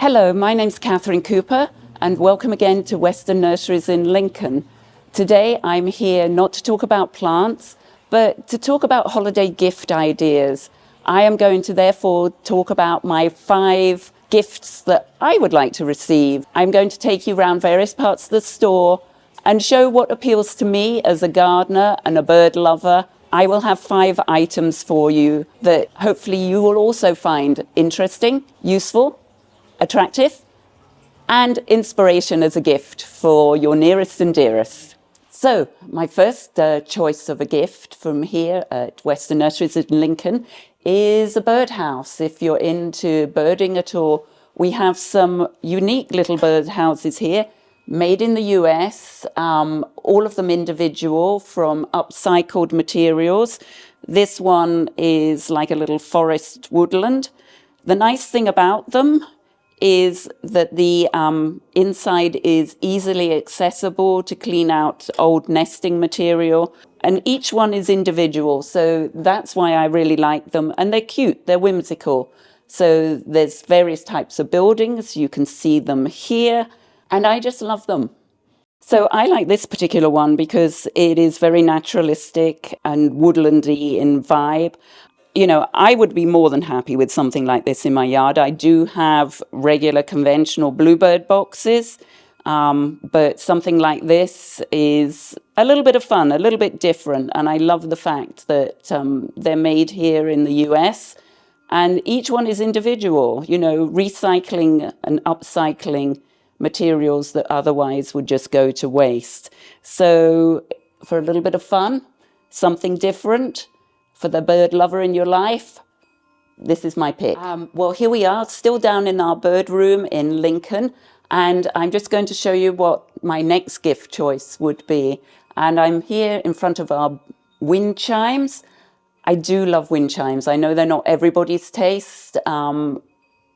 Hello, my name's Catherine Cooper, and welcome again to Weston Nurseries in Lincoln. Today I'm here not to talk about plants, but to talk about holiday gift ideas. I am going to therefore talk about my 5 gifts that I would like to receive. I'm going to take you around various parts of the store and show what appeals to me as a gardener and a bird lover. I will have 5 items for you that hopefully you will also find interesting, useful, attractive, and inspiration as a gift for your nearest and dearest. So my first choice of a gift from here at Weston Nurseries in Lincoln is a birdhouse. If you're into birding at all, we have some unique little birdhouses here, made in the US, all of them individual from upcycled materials. This one is like a little forest woodland. The nice thing about them is that the inside is easily accessible to clean out old nesting material. And each one is individual, so that's why I really like them. And they're cute, they're whimsical. So there's various types of buildings, you can see them here, and I just love them. So I like this particular one because it is very naturalistic and woodlandy in vibe. You know, I would be more than happy with something like this in my yard. I do have regular conventional bluebird boxes, but something like this is a little bit of fun, a little bit different. And I love the fact that they're made here in the US and each one is individual, you know, recycling and upcycling materials that otherwise would just go to waste. So for a little bit of fun, something different, for the bird lover in your life, this is my pick. Well, here we are, still down in our bird room in Lincoln, and I'm just going to show you what my next gift choice would be. And I'm here in front of our Windchimes. I do love Windchimes. I know they're not everybody's taste.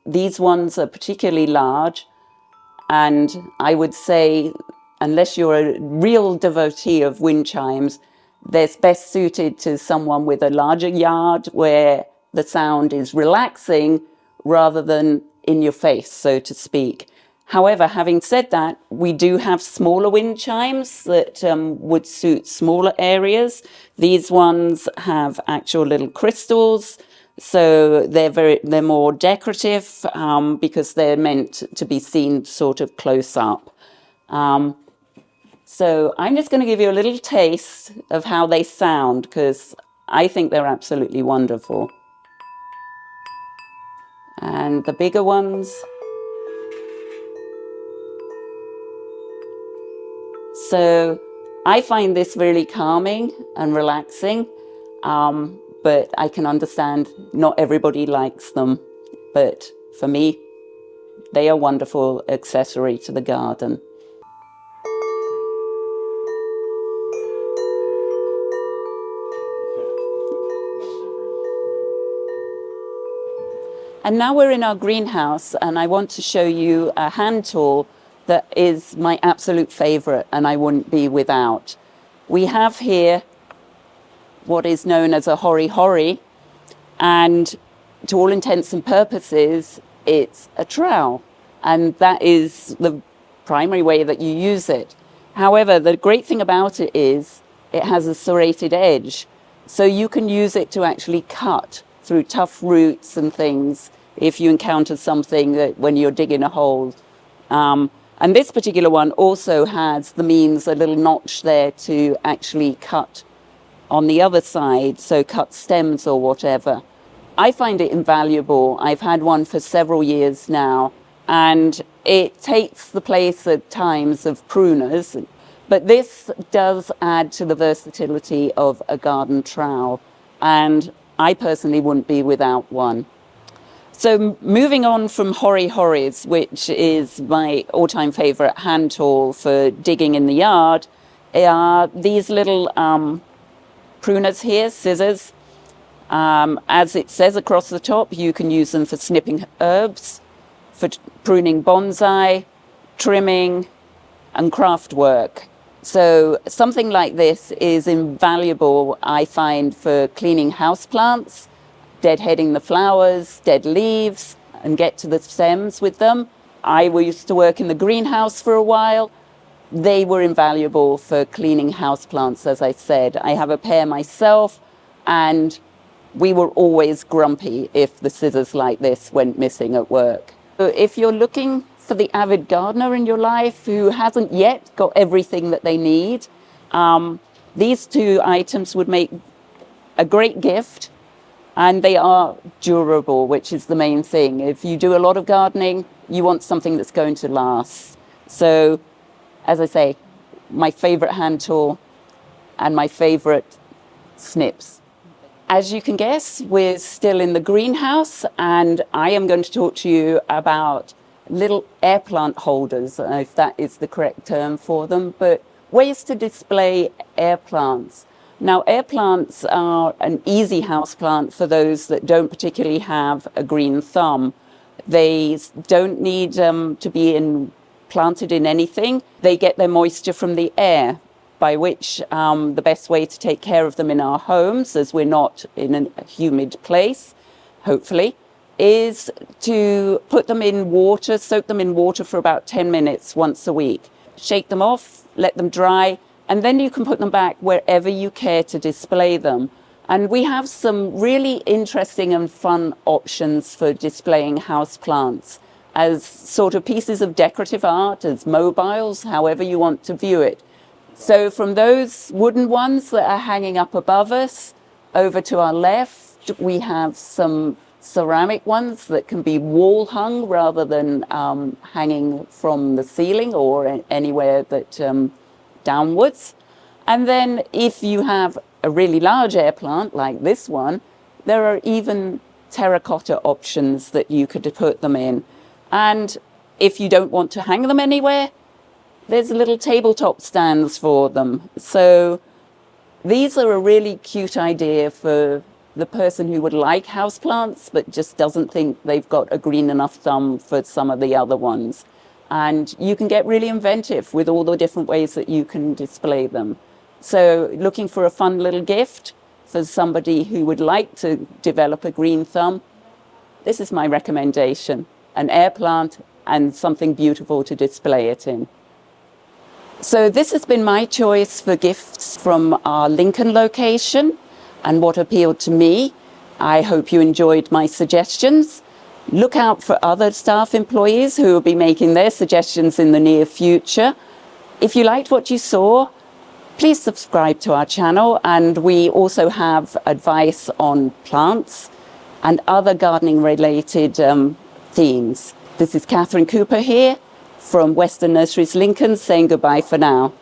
These ones are particularly large, and I would say, unless you're a real devotee of Windchimes, they're best suited to someone with a larger yard where the sound is relaxing rather than in your face, so to speak. However, having said that, we do have smaller wind chimes that would suit smaller areas. These ones have actual little crystals, so they're more decorative because they're meant to be seen sort of close up. So I'm just going to give you a little taste of how they sound because I think they're absolutely wonderful. And the bigger ones. So I find this really calming and relaxing, but I can understand not everybody likes them. But for me, they are a wonderful accessory to the garden. And now we're in our greenhouse, and I want to show you a hand tool that is my absolute favorite and I wouldn't be without. We have here what is known as a hori-hori, and to all intents and purposes, it's a trowel, and that is the primary way that you use it. However, the great thing about it is it has a serrated edge, so you can use it to actually cut through tough roots and things if you encounter something that when you're digging a hole. And this particular one also has the means, a little notch there to actually cut on the other side, so cut stems or whatever. I find it invaluable. I've had one for several years now, and it takes the place at times of pruners, but this does add to the versatility of a garden trowel, and I personally wouldn't be without one. So moving on from hori-horis, which is my all-time favorite hand tool for digging in the yard, are these little pruners here, scissors. As it says across the top, you can use them for snipping herbs, for pruning bonsai, trimming, and craft work. So something like this is invaluable, I find, for cleaning houseplants, deadheading the flowers, dead leaves, and get to the stems with them. I used to work in the greenhouse for a while. They were invaluable for cleaning houseplants, as I said. I have a pair myself, and we were always grumpy if the scissors like this went missing at work. So if you're looking for the avid gardener in your life who hasn't yet got everything that they need, these two items would make a great gift, and they are durable, which is the main thing. If you do a lot of gardening, you want something that's going to last. So, as I say, my favorite hand tool and my favorite snips. As you can guess, we're still in the greenhouse, and I am going to talk to you about little air plant holders, if that is the correct term for them, but ways to display air plants. Now, air plants are an easy house plant for those that don't particularly have a green thumb. They don't need to be planted in anything. They get their moisture from the air, by which the best way to take care of them in our homes, as we're not in a humid place, hopefully, is to put them in water, soak them in water for about 10 minutes once a week. Shake them off, let them dry, and then you can put them back wherever you care to display them. And we have some really interesting and fun options for displaying houseplants as sort of pieces of decorative art, as mobiles, however you want to view it. So from those wooden ones that are hanging up above us, over to our left, we have some ceramic ones that can be wall hung rather than hanging from the ceiling or anywhere that downwards. And then if you have a really large air plant like this one, there are even terracotta options that you could put them in. And if you don't want to hang them anywhere, there's little tabletop stands for them. So these are a really cute idea for the person who would like houseplants but just doesn't think they've got a green enough thumb for some of the other ones. And you can get really inventive with all the different ways that you can display them. So looking for a fun little gift for somebody who would like to develop a green thumb, this is my recommendation: an air plant and something beautiful to display it in. So this has been my choice for gifts from our Lincoln location and what appealed to me. I hope you enjoyed my suggestions. Look out for other staff employees who will be making their suggestions in the near future. If you liked what you saw, please subscribe to our channel, and we also have advice on plants and other gardening related themes. This is Catherine Cooper here from Weston Nurseries Lincoln saying goodbye for now.